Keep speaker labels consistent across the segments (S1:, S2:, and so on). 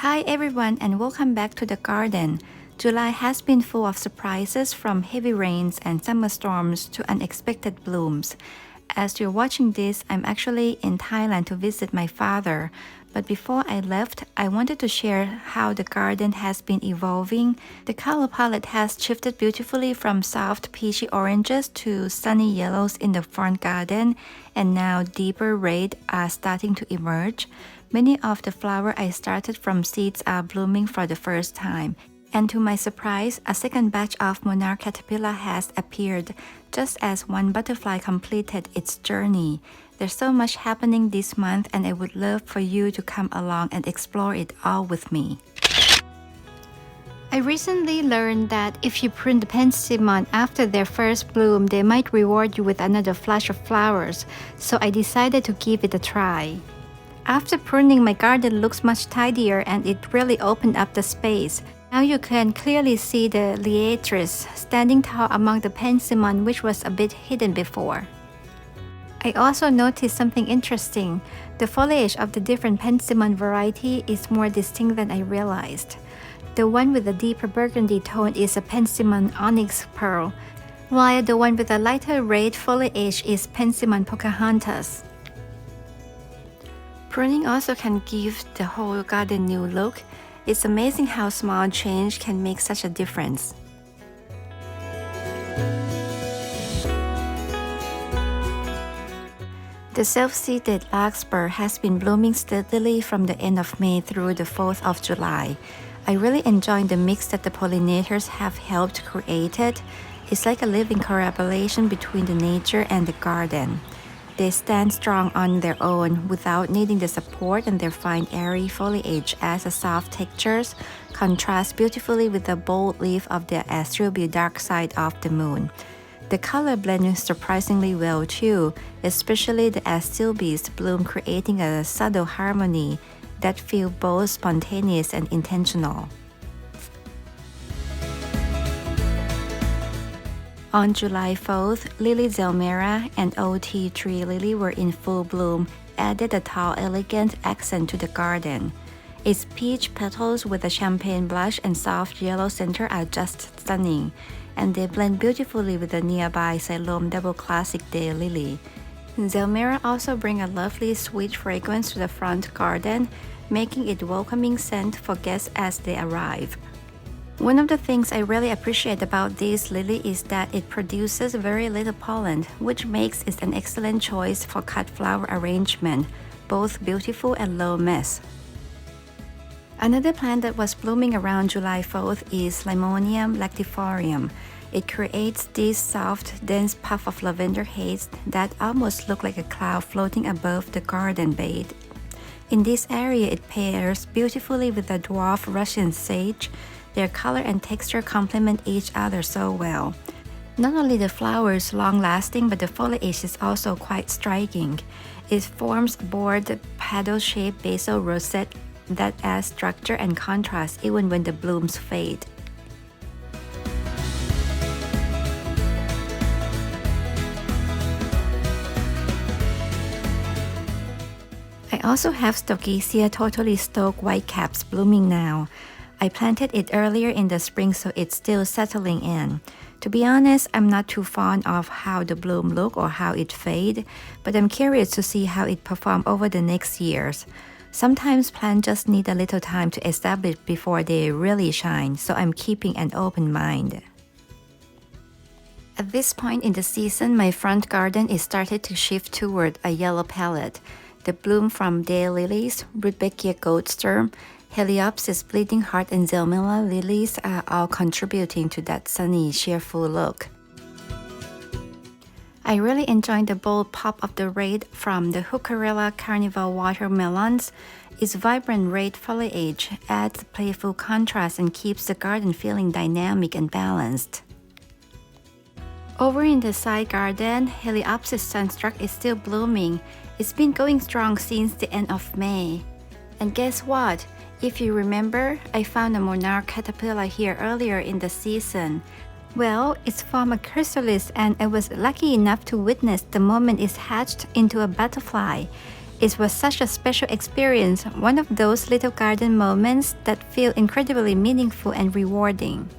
S1: Hi everyone and welcome back to the garden. July has been full of surprises from heavy rains and summer storms to unexpected blooms. As you're watching this, I'm actually in Thailand to visit my father. But before I left, I wanted to share how the garden has been evolving. The color palette has shifted beautifully from soft peachy oranges to sunny yellows in the front garden, and now deeper red are starting to emerge. Many of the flowers I started from seeds are blooming for the first time. And to my surprise, a second batch of Monarch caterpillar has appeared, just as one butterfly completed its journey. There's so much happening this month and I would love for you to come along and explore it all with me. I recently learned that if you prune the pentstemon after their first bloom, they might reward you with another flush of flowers, so I decided to give it a try. After pruning, my garden looks much tidier and it really opened up the space. Now you can clearly see the liatris standing tall among the pentstemon, which was a bit hidden before. I also noticed something interesting. The foliage of the different pentstemon variety is more distinct than I realized. The one with a deeper burgundy tone is a pentstemon onyx pearl, while the one with a lighter red foliage is pentstemon Pocahontas. Pruning also can give the whole garden new look. It's amazing how small change can make such a difference. The self-seeded Larkspur has been blooming steadily from the end of May through the 4th of July. I really enjoy the mix that the pollinators have helped create. It's like a living collaboration between the nature and the garden. They stand strong on their own without needing the support, and their fine airy foliage adds a soft textures, contrasts beautifully with the bold leaf of the Astilbe dark side of the moon. The color blends surprisingly well too, especially the Astilbe's bloom, creating a subtle harmony that feels both spontaneous and intentional. On July 4th, Lily Zelmira and OT tree lily were in full bloom, added a tall, elegant accent to the garden. Its peach petals with a champagne blush and soft yellow center are just stunning, and they blend beautifully with the nearby Siloam double classic day lily. Zelmira also bring a lovely sweet fragrance to the front garden, making it welcoming scent for guests as they arrive. One of the things I really appreciate about this lily is that it produces very little pollen, which makes it an excellent choice for cut flower arrangement, both beautiful and low mess. Another plant that was blooming around July 4th is Limonium Latifolium. It creates this soft, dense puff of lavender haze that almost look like a cloud floating above the garden bed. In this area, it pairs beautifully with the dwarf Russian sage. Their color and texture complement each other so well. Not only the flowers long-lasting, but the foliage is also quite striking. It forms a broad, paddle-shaped basal rosette that adds structure and contrast even when the blooms fade. I also have Stokesia totally stoked Whitecaps blooming now. I planted it earlier in the spring, so it's still settling in. To be honest, I'm not too fond of how the bloom look or how it fade, but I'm curious to see how it perform over the next years. Sometimes plants just need a little time to establish before they really shine, so I'm keeping an open mind. At this point in the season, my front garden is started to shift toward a yellow palette. The bloom from daylilies, Rudbeckia Goldsturm, Heliopsis Bleeding Heart and Zelmira lilies are all contributing to that sunny, cheerful look. I really enjoy the bold pop of the red from the Heuchera Carnival watermelons. Its vibrant red foliage adds playful contrast and keeps the garden feeling dynamic and balanced. Over in the side garden, Heliopsis sunstruck is still blooming. It's been going strong since the end of May. And guess what? If you remember, I found a Monarch caterpillar here earlier in the season. Well, it's from a chrysalis and I was lucky enough to witness the moment it hatched into a butterfly. It was such a special experience, one of those little garden moments that feel incredibly meaningful and rewarding.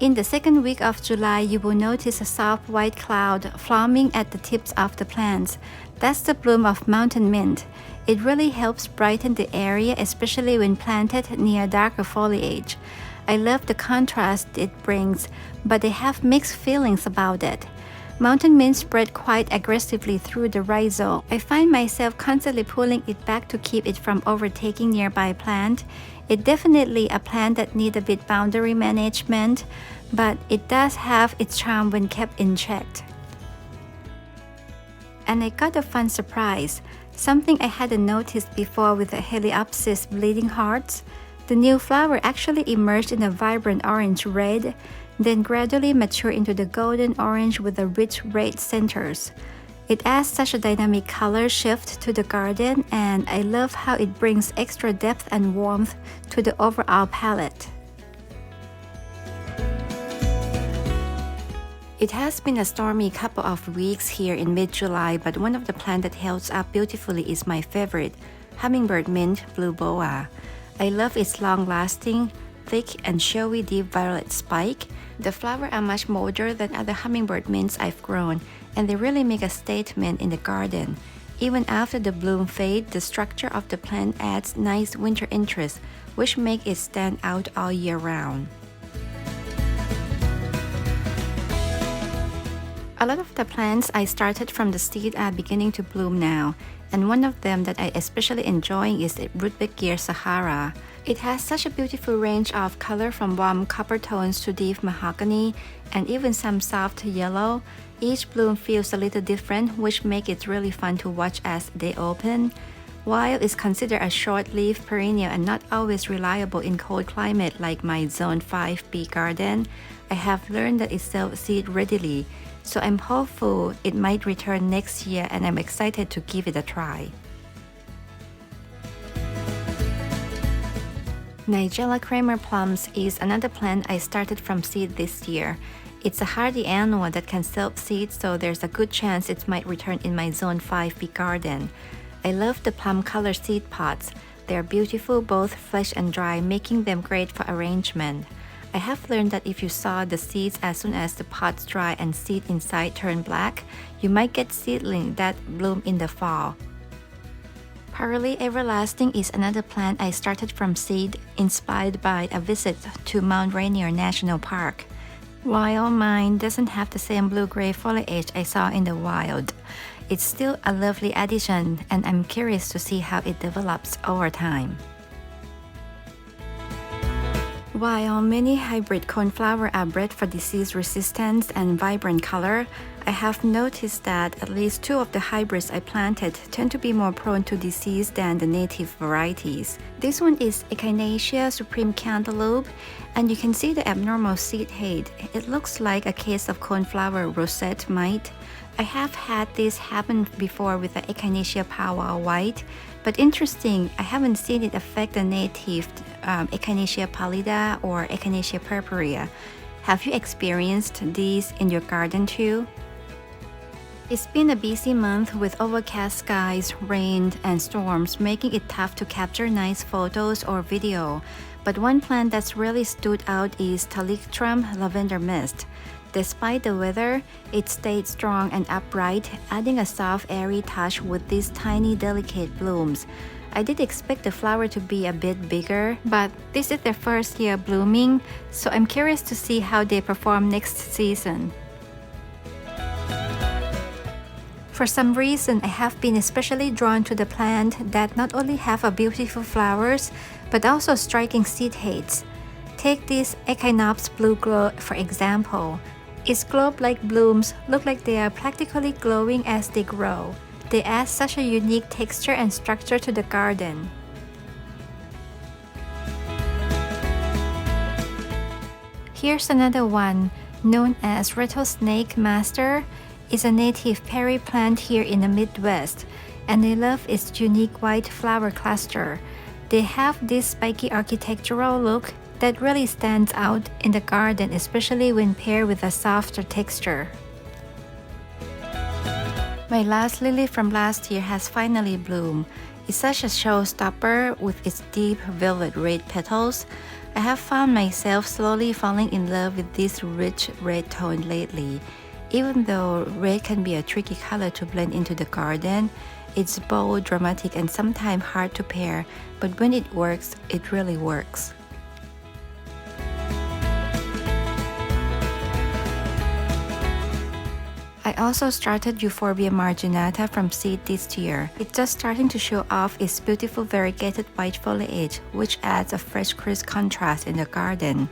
S1: In the second week of July, you will notice a soft white cloud forming at the tips of the plants. That's the bloom of mountain mint. It really helps brighten the area, especially when planted near darker foliage. I love the contrast it brings, but I have mixed feelings about it. Mountain mint spread quite aggressively through the rhizome. I find myself constantly pulling it back to keep it from overtaking nearby plant. It's definitely a plant that needs a bit boundary management, but it does have its charm when kept in check. And I got a fun surprise, something I hadn't noticed before with the Heliopsis bleeding hearts. The new flower actually emerged in a vibrant orange-red, then gradually matured into the golden orange with the rich red centers. It adds such a dynamic color shift to the garden, and I love how it brings extra depth and warmth to the overall palette. It has been a stormy couple of weeks here in mid-July, but one of the plants that holds up beautifully is my favorite, Hummingbird Mint Blue Boa. I love its long-lasting, thick and showy deep violet spike. The flowers are much bolder than other hummingbird mints I've grown, and they really make a statement in the garden. Even after the bloom fade, the structure of the plant adds nice winter interest, which makes it stand out all year round. A lot of the plants I started from the seed are beginning to bloom now, and one of them that I especially enjoy is Rudbeckia Sahara. It has such a beautiful range of color from warm copper tones to deep mahogany and even some soft yellow. Each bloom feels a little different, which makes it really fun to watch as they open. While it's considered a short-lived perennial and not always reliable in cold climate like my Zone 5B garden, I have learned that it sells seed readily, so I'm hopeful it might return next year, and I'm excited to give it a try. Nigella Cramer plums is another plant I started from seed this year. It's a hardy annual that can self-seed, so there's a good chance it might return in my Zone 5B garden. I love the plum color seed pods. They're beautiful both fresh and dry, making them great for arrangement. I have learned that if you sow the seeds as soon as the pods dry and seed inside turn black, you might get seedlings that bloom in the fall. Pearly Everlasting is another plant I started from seed, inspired by a visit to Mount Rainier National Park. While mine doesn't have the same blue-gray foliage I saw in the wild, it's still a lovely addition, and I'm curious to see how it develops over time. While many hybrid coneflower are bred for disease resistance and vibrant color, I have noticed that at least two of the hybrids I planted tend to be more prone to disease than the native varieties. This one is Echinacea Supreme Cantaloupe, and you can see the abnormal seed head. It looks like a case of coneflower rosette mite. I have had this happen before with the Echinacea Power White, but interesting, I haven't seen it affect the native Echinacea pallida or Echinacea purpurea. Have you experienced these in your garden too? It's been a busy month with overcast skies, rain, and storms, making it tough to capture nice photos or video. But one plant that's really stood out is Thalictrum Lavender Mist. Despite the weather, it stayed strong and upright, adding a soft, airy touch with these tiny, delicate blooms. I did expect the flower to be a bit bigger, but this is their first year blooming, so I'm curious to see how they perform next season. For some reason, I have been especially drawn to the plant that not only have a beautiful flowers, but also striking seed heads. Take this Echinacea Blue Boa for example. Its globe-like blooms look like they are practically glowing as they grow. They add such a unique texture and structure to the garden. Here's another one, known as Rattlesnake Master. It's a native berry plant here in the Midwest, and I love its unique white flower cluster. They have this spiky architectural look that really stands out in the garden, especially when paired with a softer texture. My last lily from last year has finally bloomed. It's such a showstopper with its deep velvet red petals. I have found myself slowly falling in love with this rich red tone lately. Even though red can be a tricky color to blend into the garden, it's bold, dramatic, and sometimes hard to pair, but when it works, it really works. I also started Euphorbia marginata from seed this year. It's just starting to show off its beautiful variegated white foliage, which adds a fresh crisp contrast in the garden.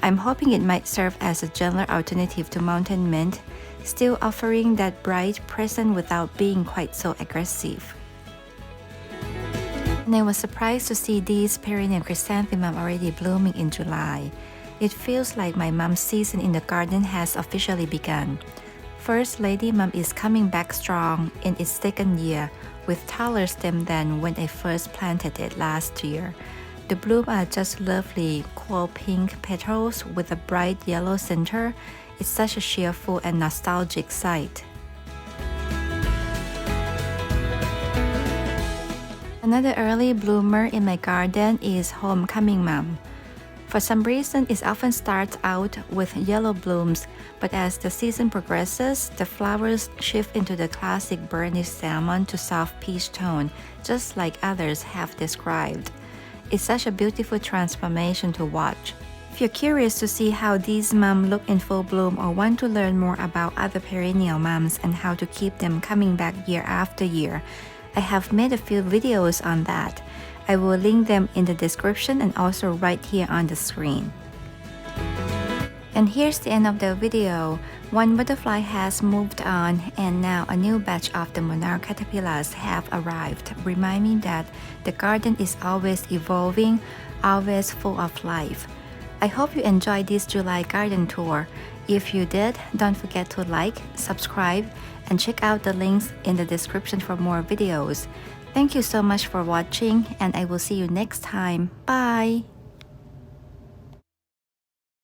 S1: I'm hoping it might serve as a gentler alternative to mountain mint, still offering that bright presence without being quite so aggressive. And I was surprised to see these perennial chrysanthemum already blooming in July. It feels like my mom's season in the garden has officially begun. First Lady Mum is coming back strong in its second year with taller stem than when I first planted it last year. The blooms are just lovely, cool pink petals with a bright yellow center. It's such a cheerful and nostalgic sight. Another early bloomer in my garden is Homecoming Mum. For some reason, it often starts out with yellow blooms, but as the season progresses, the flowers shift into the classic burnished salmon to soft peach tone, just like others have described. It's such a beautiful transformation to watch. If you're curious to see how these mums look in full bloom or want to learn more about other perennial mums and how to keep them coming back year after year, I have made a few videos on that. I will link them in the description and also right here on the screen. And here's the end of the video. One butterfly has moved on and now a new batch of the Monarch caterpillars have arrived, reminding me that the garden is always evolving, always full of life. I hope you enjoyed this July garden tour. If you did, don't forget to like, subscribe, and check out the links in the description for more videos. Thank you so much for watching, and I will see you next time. Bye!